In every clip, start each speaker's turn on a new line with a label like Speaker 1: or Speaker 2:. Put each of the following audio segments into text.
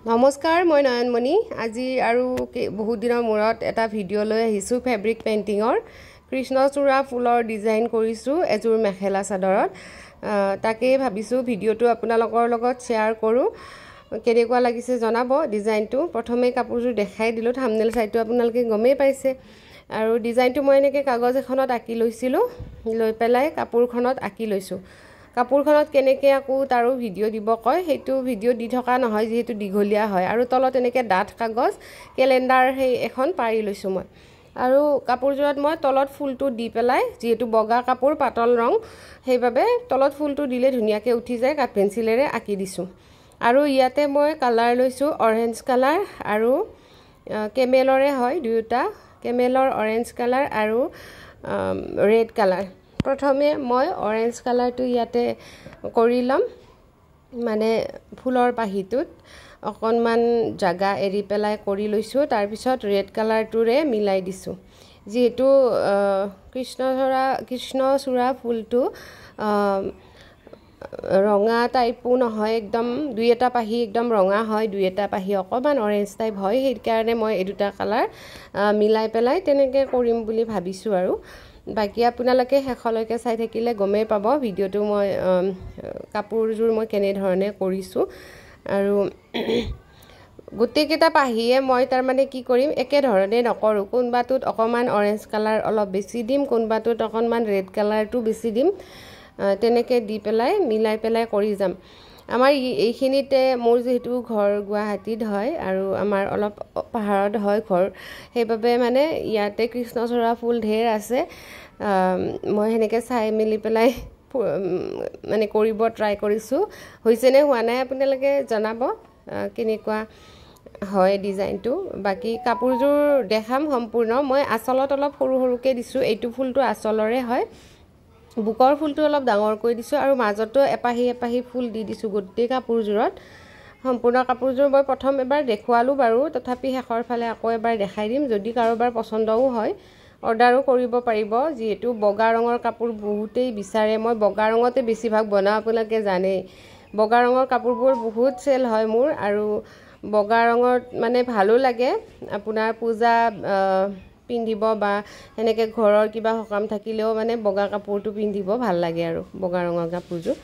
Speaker 1: নমস্কাৰ মই নয়নমণি আজি আৰু বহুত দিনৰ মূৰত এটা ভিডিঅ' লৈ আহিছো ফেব্ৰিক পেইন্টিংৰ কৃষ্ণচূড়া ফুলৰ ডিজাইন কৰিছো এজোৰ মেখেলা চাদৰত তাকে ভাবিছো ভিডিঅ'টো আপোনালোকৰ লগত শেয়াৰ কৰো কেনেকুৱা লাগিছে জনাব ডিজাইনটো প্ৰথমে কাপোৰজোৰ দেখাই দিলো থাম্বনেল চাইটো আপোনালোকে গমেই পাইছে আৰু ডিজাইনটো মই এনেকৈ কাগজ এখনত আঁকি লৈছিলো লৈ পেলাই কাপোৰখনত আঁকি লৈছো কাপোৰখনত কেনেকৈ আকো তাৰো ভিডিঅ' দিব কয় হেতু ভিডিঅ' দি থকা নহয় যেহেতু দীঘলীয়া হয় আৰু তলত এনেকৈ ডাঠ কাগজ ক্যালেন্ডাৰ হে এখন পাৰি লৈছো মই আৰু কাপোৰজোৰত মই তলত ফুলটো দি পেলাই যেহেতু বগা কাপোৰ পাতল ৰং সেইভাবে তলত ফুলটো দিলে ধুনিয়াকৈ উঠি যায় কাট পেন্সিলেৰে আঁকি দিছো আৰু ইয়াতে মই কালাৰ লৈছো অৰেঞ্জ কালাৰ আৰু কেমেলৰে হয় দুটা কেমেলৰ অৰেঞ্জ কালাৰ আৰু ৰেড কালাৰ প্ৰথমে মই অৰেঞ্জ কালাৰটো ইয়াতে কৰি লম মানে ফুলৰ পাহিটোত অকনমান জাগা এৰি পেলাই কৰি লৈছো তাৰ পিছত ৰেড কালাৰটোৰে মিলাই দিছো যেহেতু কৃষ্ণচূড়া ফুলটো ৰঙা টাইপো নহয় একদম দুই এটা পাহি একদম ৰঙা হয় দুই এটা পাহি অকমান অৰেঞ্জ টাইপ হয় সেই কাৰণে মই এই দুটা কালাৰ মিলাই পেলাই তেনেকৈ কৰিম বুলি ভাবিছো আৰু বাকি আপোনালোকে হেখলৈকে চাই থাকিলে গমেই পাব ভিডিঅ'টো মই কাপোৰজোৰ মই কেনে ধৰণে কৰিছো আৰু গুটেকেটা পাহিয়ে মই তাৰ মানে কি কৰিম একে ধৰণে নকৰো কোনবাটোত অকমান অৰেঞ্জ কালাৰ অলপ বেছি দিম কোনবাটোত অকনমান ৰেড কালাৰটো বেছি দিম তেনেকৈ দি পেলাই মিলাই পেলাই কৰি যাম আমাৰ এইখিনিতে মোৰ যেহেতু ঘৰ গুৱাহাটীত হয় আৰু আমাৰ অলপ পাহাৰত হয় ঘৰ সেইভাবে মানে ইয়াতে কৃষ্ণচূড়া ফুল ঢেৰ আছে মই হেনেকে চাই মিলি পেলাই মানে কৰিব ট্ৰাই কৰিছো হৈছে নে হোৱা নাই আপোনালোকে জনাব কেনেকুৱা হয় ডিজাইনটো বাকি কাপোৰজোৰ দেখাম সম্পূৰ্ণ মই আচলত অলপ সৰু সৰুকে দিছো এইটো ফুলটো আচলৰে হয় বুকৰ ফুলটো অলপ ডাঙৰ কৰি দিছো আৰু মাজতো এপাহি এপাহি ফুল দি দিছো গোটেই কাপোৰজোৰত সম্পূৰ্ণ কাপোৰজোৰ মই প্ৰথম এবাৰ দেখুৱালো বাৰু তথাপি হেখৰ ফালে আকৌ এবাৰ দেখাই দিম যদি কাৰোবাৰ পছন্দও হয় অৰ্ডাৰো কৰিব পাৰিব যেহেতু বগা ৰঙৰ কাপোৰ বহুতেই বিচাৰে মই বগা ৰঙতে বেছিভাগ বনাও আপোনালোকে জানে বগা ৰঙৰ কাপোৰবোৰ বহুত চেল হয় মোৰ আৰু বগা ৰঙত মানে ভালো লাগে আপোনাৰ পূজা পিন্ধিব বা এনেকে ঘৰৰ কিবা হকাম থাকিলেও মানে বগা কাপোৰটো পিন্ধিব ভাল লাগে আৰু বগা ৰঙৰ কাপোৰজোৰ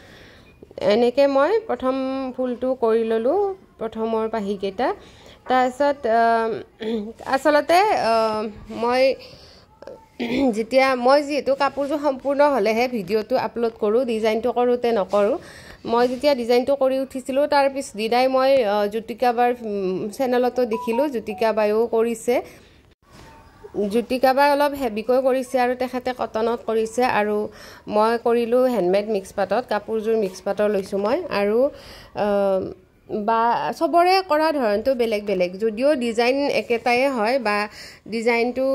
Speaker 1: এনেকে মই প্ৰথম ফুলটো কৰি ললো প্ৰথমৰ পাহি কেটা তাৰছত আসলতে মই যেতিয়া মই যেহেতু কাপোৰজোৰ সম্পূৰ্ণ হলেহে ভিডিঅ'টো আপলোড কৰো ডিজাইনটো কৰোতে নকৰো মই যেতিয়া ডিজাইনটো কৰি উঠিছিলো তাৰ পিছ দিনাই মই জ্যোতিকা বাৰ চেনেলতো দেখিলো জ্যোতিকা বায়ো কৰিছে জ্যোতিকা বাই অলপ হেভিকৈ কৰিছে আৰু তেখেতে কটনত কৰিছে আৰু মই কৰিলো হ্যান্ডমেড মিক্স পাটত কাপোৰজোৰ মিক্স পাটৰ লৈছো মই আৰু বা সবৰে কৰা ধৰণটো বেলেগ বেলেগ যদিও ডিজাইন একেটাই হয় বা ডিজাইনটো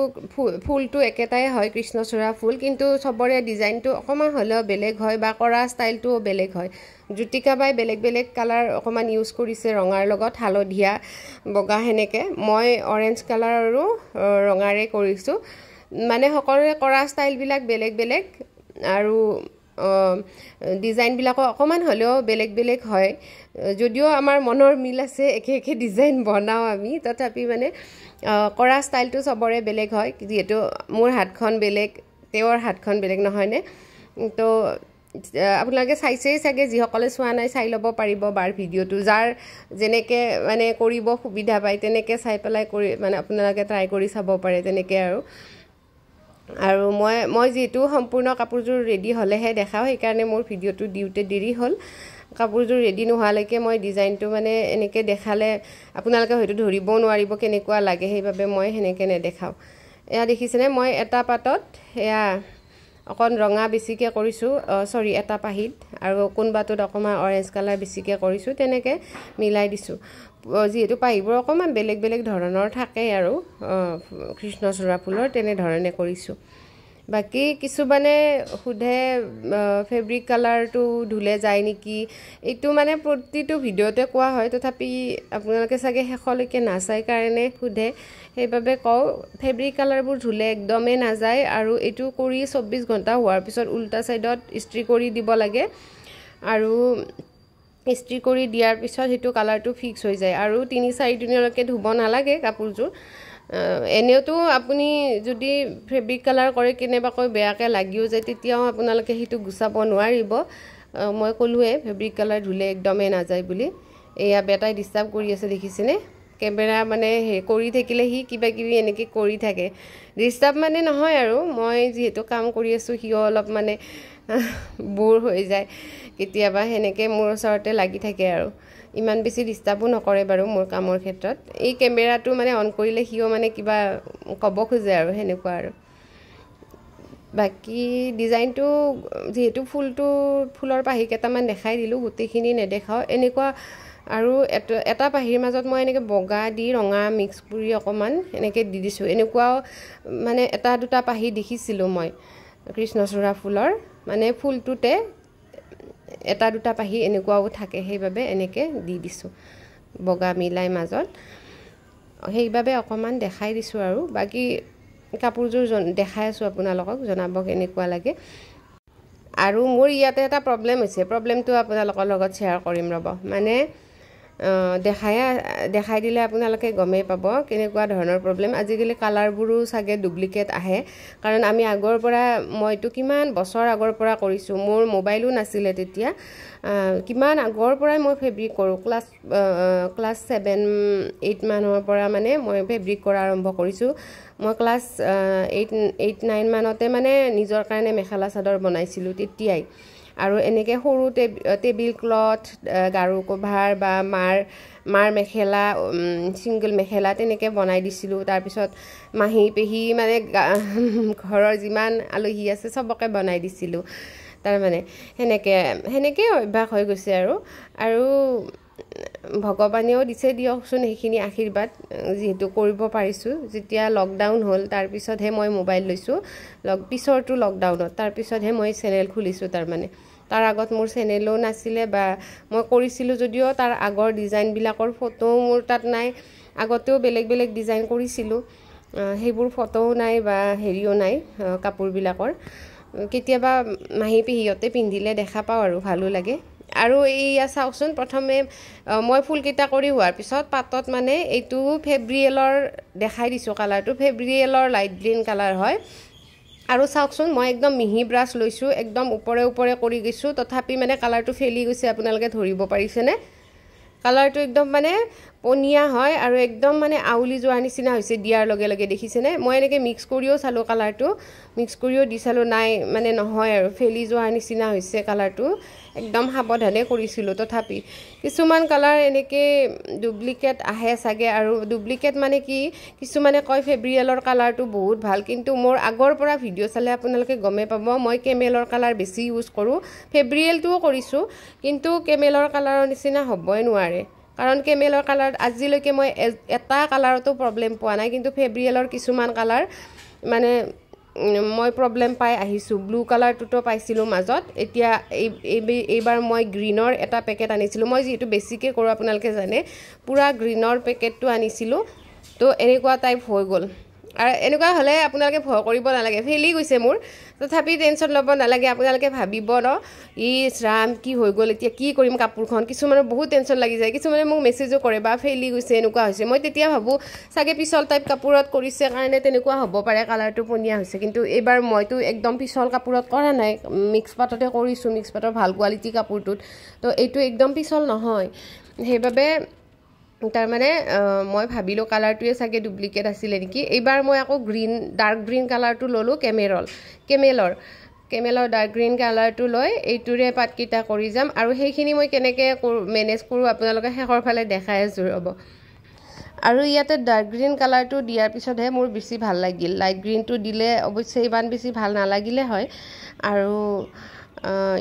Speaker 1: ফুলটো একেটাই হয় কৃষ্ণচূড়া ফুল কিন্তু সবৰে ডিজাইনটো অকমান হলেও বেলেগ হয় বা কৰা ষ্টাইলটো বেলেগ হয় জ্যোতিকা বাই বেলেগ বেলেগ কালাৰ অকমান ইউজ কৰিছে ৰঙাৰ লগত হালধীয়া বগা হেনেকে মই অৰেঞ্জ কালাৰ আৰু ৰঙাৰে কৰিছো মানে সকলোৰে কৰা ষ্টাইল বিলাক বেলেগ বেলেগ আৰু ডিজাইন বিলাক অকমান হলেও বেলেগ বেলেগ হয় যদিও আমাৰ মনৰ মিল আছে একে একে ডিজাইন বনাও আমি তথাপি মানে কৰা ষ্টাইলটো সবৰে বেলেগ হয় যেহেতু মোৰ হাতখন বেলেগ তেওঁৰ হাতখন বেলেগ নহয় নে তো আপোনালোকে চাইছেই চাগে যি সকলে চোৱা নাই চাই ল'ব পাৰিব বাৰ ভিডিঅ'টো যাৰ যেনেকে মানে কৰিব সুবিধা পায় তেনেকে চাই পেলাই কৰি মানে আপোনালোকে ট্ৰাই কৰি চাব পাৰে তেনেকে আৰু মই যেহেতু সম্পূৰ্ণ কাপোৰজোৰ ৰেডি হলেহে দেখাও সেই কাৰণে মোৰ ভিডিঅ'টো দিউতে দেৰি হল কাপোৰজোৰ ৰেডি নোহালৈকে মই ডিজাইনটো মানে এনেকে দেখালে আপোনালোকে হয়তো ধৰিব নোৱাৰিব কেনেকুৱা লাগে সেইভাবে মই হেনেকে নেদেখাও এয়া দেখিছেনে মই এটা পাটত এয়া অকন ৰঙা বেছিকে কৰিছো সৰি এটা পাহিত আৰু কোনবাটোত অকমান অৰেঞ্জ কালাৰ বেছিকে কৰিছো তেনেকে মিলাই দিছো যেহেতু পাহিবোৰ অকমান বেলেগ বেলেগ ধৰণৰ থাকে আৰু কৃষ্ণচূড়া ফুলৰ তেনে ধৰণে কৰিছো বাকি কিছু মানে খুদে ফেব্ৰিক কালাৰটো ধুলে যায় নেকি এইটো মানে প্ৰতিটো ভিডিঅ'তে কোৱা হয় তথাপি আপোনালোকে চাগে হেখলৈকে নাচাই কাৰণে খুদে সেইভাবে কও ফেব্ৰিক কালাৰবোৰ ধুলে একদমে না যায় আৰু এটো কৰি 24 ঘণ্টা হোৱাৰ পিছত উল্টা সাইডত ইস্ত্ৰি কৰি দিব লাগে আৰু ইস্ত্ৰি কৰি দিয়াৰ পিছত সেইটো কালাৰটো ফিক্স হৈ যায় আৰু ৩-৪ দিনলৈকে ধুব নালাগে কাপোৰযোৰ এনেওতো আপুনি যদি ফেব্ৰিক কালাৰ কৰে কেনেবাকৈ বেয়াকৈ লাগিও যায় তেতিয়াও আপোনালোকে সেইটো গুচাব নোৱাৰিব মই ক'লোৱে ফেব্ৰিক কালাৰ ধুলে একদমেই নাযায় বুলি এয়া বেটাই ডিষ্টাৰ্ব কৰি আছে দেখিছেনে কেমেৰা মানে কৰি থাকিলে সি কিবা কিবি এনেকৈ কৰি থাকে ডিষ্টাৰ্ব মানে নহয় আৰু মই যিহেতু কাম কৰি আছোঁ সিও অলপ মানে বোৰ হৈ যায় কেতিয়াবা সেনেকৈ মোৰ ওচৰতে লাগি থাকে আৰু ইমান বেছি ডিষ্টাৰ্বো নকৰে বাৰু মোৰ কামৰ ক্ষেত্ৰত এই কেমেৰাটো মানে অন কৰিলে সিও মানে কিবা ক'ব খোজে আৰু সেনেকুৱা আৰু বাকি ডিজাইনটো যেহেতু ফুলৰ পাহি কেইটামান দেখাই দিলোঁ গোটেইখিনি নেদেখাওঁ এনেকুৱা আৰু এটা পাহিৰ মাজত মই এনেকৈ বগা দি ৰঙা মিক্স কৰি অকণমান এনেকৈ দি দিছোঁ এনেকুৱাও মানে এটা দুটা পাহি দেখিছিলোঁ মই কৃষ্ণচূড়া ফুলৰ মানে ফুলটোতে এটা দুটা পাহি এনেকুৱাও থাকে সেইবাবে এনেকৈ দি দিছোঁ বগা মিলাই মাজত সেইবাবে অকণমান দেখাই দিছোঁ আৰু বাকি কাপোৰযোৰ দেখাই আছোঁ আপোনালোকক জনাব কেনেকুৱা লাগে আৰু মোৰ ইয়াতে এটা প্ৰব্লেম হৈছে প্ৰব্লেমটো আপোনালোকৰ লগত শ্বেয়াৰ কৰিম ৰ'ব মানে দেখাই দিলে আপোনালোকে গমেই পাব কেনেকুৱা ধৰণৰ প্ৰব্লেম আজিকালি কালাৰবোৰো চাগে ডুপ্লিকেট আহে কাৰণ আমি আগৰ পৰা মইতো কিমান বছৰ আগৰ পৰা কৰিছোঁ মোৰ মোবাইলো নাছিলে তেতিয়া কিমান আগৰ পৰাই মই ফেব্ৰিক কৰোঁ ক্লাছ 7-8 মানৰ পৰা মানে মই ফেব্ৰিক কৰা আৰম্ভ কৰিছোঁ মই ক্লাছ 8-9 মানতে মানে নিজৰ কাৰণে মেখেলা চাদৰ বনাইছিলোঁ তেতিয়াই আৰু এনেকৈ সৰু টেবিল ক্লথ গাৰু কভাৰ বা মাৰ মেখেলা সিংগল মেখেলা তেনেকৈ বনাই দিছিলোঁ তাৰপিছত মাহী পেহী মানে ঘৰৰ যিমান আলহী আছে সবকে বনাই দিছিলোঁ তাৰমানে সেনেকৈ অভ্যাস হৈ গৈছে আৰু ভগৱানেও দিছে দিয়কচোন সেইখিনি আশীৰ্বাদ যিহেতু কৰিব পাৰিছোঁ যেতিয়া লকডাউন হ'ল তাৰপিছতহে মই মোবাইল লৈছোঁ পিছৰটো লকডাউনত তাৰপিছতহে মই চেনেল খুলিছোঁ তাৰমানে তাৰ আগত মোৰ চেনেলো নাছিলে বা মই কৰিছিলোঁ যদিও তাৰ আগৰ ডিজাইনবিলাকৰ ফটো মোৰ তাত নাই আগতেও বেলেগ বেলেগ ডিজাইন কৰিছিলোঁ সেইবোৰ ফটোও নাই বা হেৰিও নাই কাপোৰবিলাকৰ কেতিয়াবা মাহী পেহীহঁতে পিন্ধিলে দেখা পাওঁ আৰু ভালো লাগে আৰু এইয়া চাওকচোন প্ৰথমে মই ফুলকেইটা কৰি হোৱাৰ পিছত পাতত মানে এইটো ফেব্ৰিয়েলৰ দেখাই দিছোঁ কালাৰটো ফেব্ৰিয়েলৰ লাইট গ্ৰীণ কালাৰ হয় আৰু চাওকচোন মই একদম মিহি ব্ৰাছ লৈছোঁ একদম ওপৰে ওপৰে কৰি গৈছোঁ তথাপি মানে কালাৰটো ফেলি গৈছে আপোনালোকে ধৰিব পাৰিছেনে কালাৰটো একদম মানে পনিয়া হয় আৰু একদম মানে আউলি যোৱাৰ নিচিনা হৈছে দিয়াৰ লগে লগে দেখিছেনে মই এনেকৈ মিক্স কৰিও চালোঁ কালাৰটো মিক্স কৰিও দি চালোঁ নাই মানে নহয় আৰু ফেলি যোৱাৰ নিচিনা হৈছে কালাৰটো একদম সাৱধানে কৰিছিলোঁ তথাপি কিছুমান কালাৰ এনেকৈ ডুপ্লিকেট আহে চাগে আৰু ডুপ্লিকেট মানে কি কিছুমানে কয় ফেব্ৰিয়েলৰ কালাৰটো বহুত ভাল কিন্তু মোৰ আগৰ পৰা ভিডিঅ' চালে আপোনালোকে গমেই পাব মই কেমেলৰ কালাৰ বেছি ইউজ কৰোঁ ফেব্ৰিয়েলটোও কৰিছোঁ কিন্তু কেমেলৰ কালাৰৰ নিচিনা হ'বই নোৱাৰে কাৰণ কেমেলৰ কালাৰ আজিলৈকে মই এটা কালাৰতো প্ৰব্লেম পোৱা নাই কিন্তু ফেব্ৰিয়েলৰ কিছুমান কালাৰ মানে মই প্ৰব্লেম পাই আহিছোঁ ব্লু কালাৰটোতো পাইছিলোঁ মাজত এতিয়া এইবাৰ মই গ্ৰীনৰ এটা পেকেট আনিছিলোঁ মই যিহেতু বেছিকৈ কৰোঁ আপোনালোকে জানে পুৰা গ্ৰীনৰ পেকেটটো আনিছিলোঁ তো এনেকুৱা টাইপ হৈ গ'ল আৰু এনেকুৱা হ'লে আপোনালোকে ভয় কৰিব নালাগে ফেলি গৈছে মোৰ তথাপি টেনশ্যন ল'ব নালাগে আপোনালোকে ভাবিব ন ৰাম কি হৈ গ'ল এতিয়া কি কৰিম কাপোৰখন কিছুমানৰ বহুত টেনশ্যন লাগি যায় কিছুমানে মোক মেছেজো কৰে বা ফেলি গৈছে এনেকুৱা হৈছে মই তেতিয়া ভাবোঁ চাগে পিছল টাইপ কাপোৰত কৰিছে কাৰণে তেনেকুৱা হ'ব পাৰে কালাৰটো পনীয়া হৈছে কিন্তু এইবাৰ মইতো একদম পিছল কাপোৰত কৰা নাই মিক্স পাটতে কৰিছোঁ মিক্স পাটৰ ভাল কোৱালিটি কাপোৰটোত তো এইটো একদম পিছল নহয় সেইবাবে তাৰমানে মই ভাবিলোঁ কালাৰটোৱে চাগে ডুপ্লিকেট আছিলে নেকি এইবাৰ মই আকৌ ডাৰ্ক গ্ৰীণ কালাৰটো ল'লোঁ কেমেলৰ ডাৰ্ক গ্ৰীণ কালাৰটো লৈ এইটোৰে পাতকেইটা কৰি যাম আৰু সেইখিনি মই কেনেকৈ মেনেজ কৰোঁ আপোনালোকে শেষৰ ফালে দেখাই আছোঁ ৰ'ব আৰু ইয়াতে ডাৰ্ক গ্ৰীণ কালাৰটো দিয়াৰ পিছতহে মোৰ বেছি ভাল লাগিল লাইট গ্ৰীণটো দিলে অৱশ্যে ইমান বেছি ভাল নালাগিলে হয় আৰু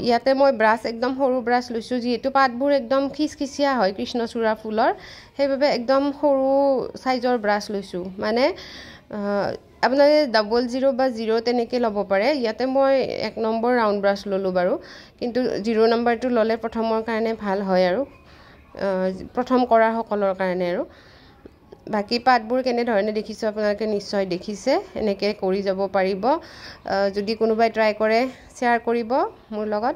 Speaker 1: ইয়াতে মই ব্ৰাছ একদম সৰু ব্ৰাছ লৈছোঁ যিহেতু পাতবোৰ একদম খিচখিচিয়া হয় কৃষ্ণচূড়া ফুলৰ সেইবাবে একদম সৰু সাইজৰ ব্ৰাছ লৈছোঁ মানে আপোনালোকে 00 বা 0 তেনেকৈ ল'ব পাৰে ইয়াতে মই 1 নম্বৰ ৰাউণ্ড ব্ৰাছ ল'লোঁ বাৰু কিন্তু 0 নম্বৰটো ল'লে প্ৰথমৰ কাৰণে ভাল হয় আৰু প্ৰথম কৰা সকলৰ কাৰণে আৰু বাকি পাতবোৰ কেনেধৰণে দেখিছোঁ আপোনালোকে নিশ্চয় দেখিছে এনেকৈ কৰি যাব পাৰিব যদি কোনোবাই ট্ৰাই কৰে শ্বেয়াৰ কৰিব মোৰ লগত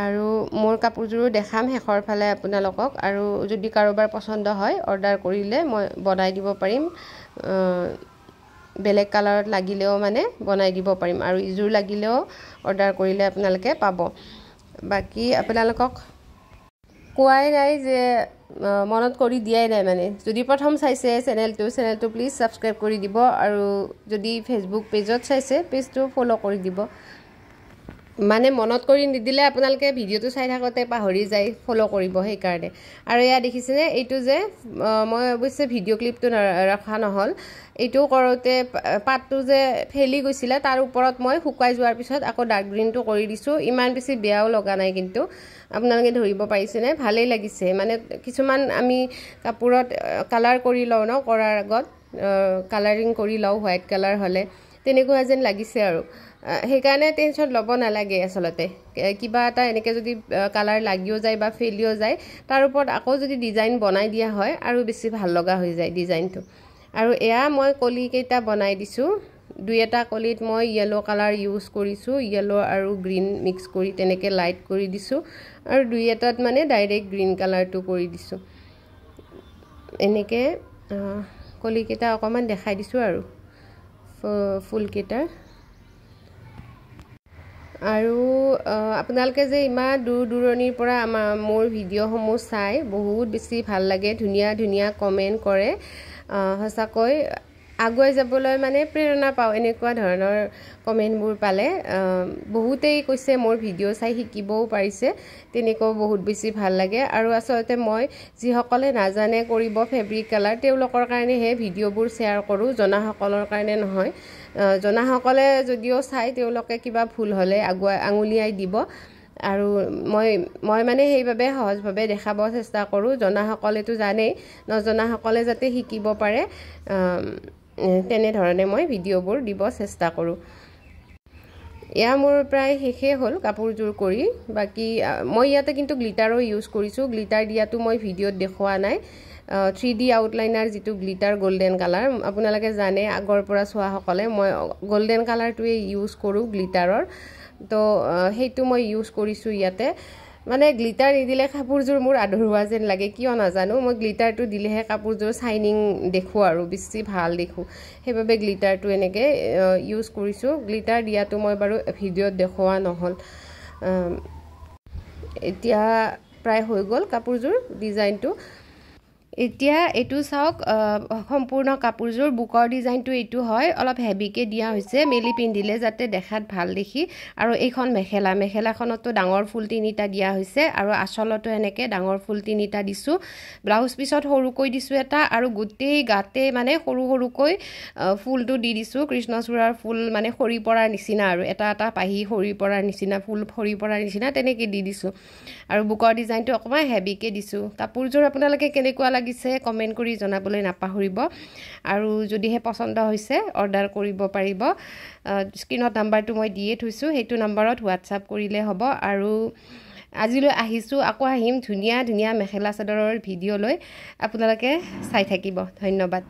Speaker 1: আৰু মোৰ কাপোৰযোৰো দেখাম শেষৰ ফালে আপোনালোকক আৰু যদি কাৰোবাৰ পছন্দ হয় অৰ্ডাৰ কৰিলে মই বনাই দিব পাৰিম বেলেগ কালাৰত লাগিলেও মানে বনাই দিব পাৰিম আৰু ইজোৰ লাগিলেও অৰ্ডাৰ কৰিলে আপোনালোকে পাব বাকি আপোনালোকক কোৱাই নাই যে মনত কৰি দিয়াই নাই মানে যদি প্ৰথম চাইছে চেনেলটো প্লিজ সাবস্ক্ৰাইব কৰি দিব আৰু যদি ফেসবুক পেজত চাইছে পেজটো ফলো কৰি দিব মানে মনত কৰি নিদিলে আপোনালোকে ভিডিওটো চাই থাকতে পাহৰি যায় ফলো কৰিব সেই কাৰণে আৰু ইয়া দেখিছেনে এইটো যে মই অৱশ্যে ভিডিও ক্লিপটো ৰাখা নহল এইটো কৰোতে পাতটো যে ফেলি গৈছিল তাৰ ওপৰত মই শুকাই যোৱাৰ পিছত আকৌ ডাৰ্ক গ্ৰীনটো কৰি দিছো ইমান বেছি বেয়াও লগা নাই কিন্তু আপোনালোকে ধৰিব পাৰিছেনে ভালেই লাগিছে মানে কিছুমান আমি কাপোৰত কালাৰ কৰি লও ন কৰাৰ আগত কালাৰিং কৰি লও হোৱাইট কালাৰ হলে তেনেকুৱা যেন লাগিছে আৰু সেইকাৰণে টেনচন ল'ব নালাগে আসলতে কিবা এটা এনেকে যদি কালাৰ লাগিও যায় বা ফেলিও যায় তাৰ ওপৰত আকৌ যদি ডিজাইন বনাই দিয়া হয় আৰু বেছি ভাল লগা হৈ যায় ডিজাইনটো আৰু এয়া মই কলি কেইটা বনাই দিছো দুই এটা কলিত মই ইয়েলো কালাৰ ইউজ কৰিছো ইয়েলো আৰু গ্ৰীন মিক্স কৰি তেনেকে লাইট কৰি দিছো আৰু দুই এটাত মানে ডাইৰেক্ট গ্ৰীন কালাৰটো কৰি দিছো এনেকে কলি কেইটা অকমান দেখাই দিছো আৰু ফুল কেইটা আৰু আপোনালোকে যে ইমান দূৰ দূৰণিৰ পৰা মোৰ ভিডিও সমূহ চাই বহুত বেছি ভাল লাগে ধুনিয়া ধুনিয়া কমেন্ট কৰে হসাকৈ আগুৱাই যাবলৈ মানে প্ৰেৰণা পাও এনেকুৱা ধৰণৰ কমেন্টবোৰ পালে বহুতেই কৈছে মোৰ ভিডিও চাই শিকিবও পাৰিছে তেনেকৈ বহুত বেছি ভাল লাগে আৰু আসলতে মই যি সকলে নাজানে কৰিব ফেব্ৰিক কালাৰ তেওঁলোকৰ কাৰণে হে ভিডিওবোৰ শেয়াৰ কৰো জনাসকলৰ কাৰণে নহয় জনাসকলে যদিও চাই তেওঁলোকে কিবা ভুল হলে আঙুলিয়াই দিব আৰু মই মানে সেইভাবে সহজভাবে দেখাব চেষ্টা কৰো জনাসকলেতো জানে নজনাসকলে যাতে শিকিব পাৰে তেনে ধৰণে মই ভিডিওবোৰ দিব চেষ্টা কৰো ইয়া মোৰ প্ৰায় শেষে হল কাপোৰজোৰ কৰি বাকি মই ইয়াতে কিন্তু গ্লিটাৰো ইউজ কৰিছো গ্লিটাৰ দিয়াটো মই ভিডিওত দেখুৱা নাই 3D আউটলাইনাৰ যেটো গ্লিটাৰ গোল্ডেন কালাৰ আপোনালোকে জানে আগৰ পৰা চোৱা সকলে মই গোল্ডেন কালাৰটোৱে ইউজ কৰো গ্লিটাৰৰ তো হেইটো মই ইউজ কৰিছো ইয়াতে মানে গ্লিটাৰ নিদিলে কাপোৰজোৰ মোৰ আধৰুৱা যেন লাগে কিয় নাজানো মই গ্লিটাৰটো দিলেহে কাপোৰজোৰ শাইনিং দেখো আৰু বেছি ভাল দেখো হেইভাবে গ্লিটাৰটো এনেকে ইউজ কৰিছো গ্লিটাৰ দিয়াটো মই বাৰু ভিডিওত দেখুৱা নহল এতিয়া প্ৰায় হৈ গল কাপোৰজোৰ ডিজাইনটো এতিয়া এটু চাওক সম্পূৰ্ণ কাপোৰজোৰ বুকৰ ডিজাইনটো এটু হয় অলপ হেভিকে দিয়া হৈছে মেলি পিন্ধিলে যাতে দেখাত ভাল দেখি আৰু এইখন মেখেলাখনতো ডাঙৰ ফুল তিনিটা দিয়া হৈছে আৰু আচলতো এনেকে ডাঙৰ ফুল তিনিটা দিছো ব্লাউজ পিছত সৰুকৈ দিছো এটা আৰু গুটেই গাতে মানে সৰুকৈ ফুলটো দি দিছো কৃষ্ণচূড়াৰ ফুল মানে খৰি পৰাৰ নিচিনা আৰু এটা পাহি খৰি পৰাৰ নিচিনা ফুল খৰি পৰাৰ নিচিনা তেনেকে দি দিছো আৰু বুকৰ ডিজাইনটো অকমান হেভিকে দিছো কাপোৰজোৰ আপোনালোকে কেনেকুৱা লাগিছে কমেন্ট কৰি জনাবলৈ নাপাহৰিব আৰু যদিহে পছন্দ হৈছে অৰ্ডাৰ কৰিব পাৰিব স্ক্ৰিনত নাম্বাৰটো মই দিয়ে থৈছো হেতু নম্বৰত WhatsApp কৰিলে হ'ব আৰু আজিলৈ আহিছো আকৌ আহিম ধুনিয়া ধুনিয়া মেখেলা চাদৰৰ ভিডিও লৈ আপোনালোকে চাই থাকিব ধন্যবাদ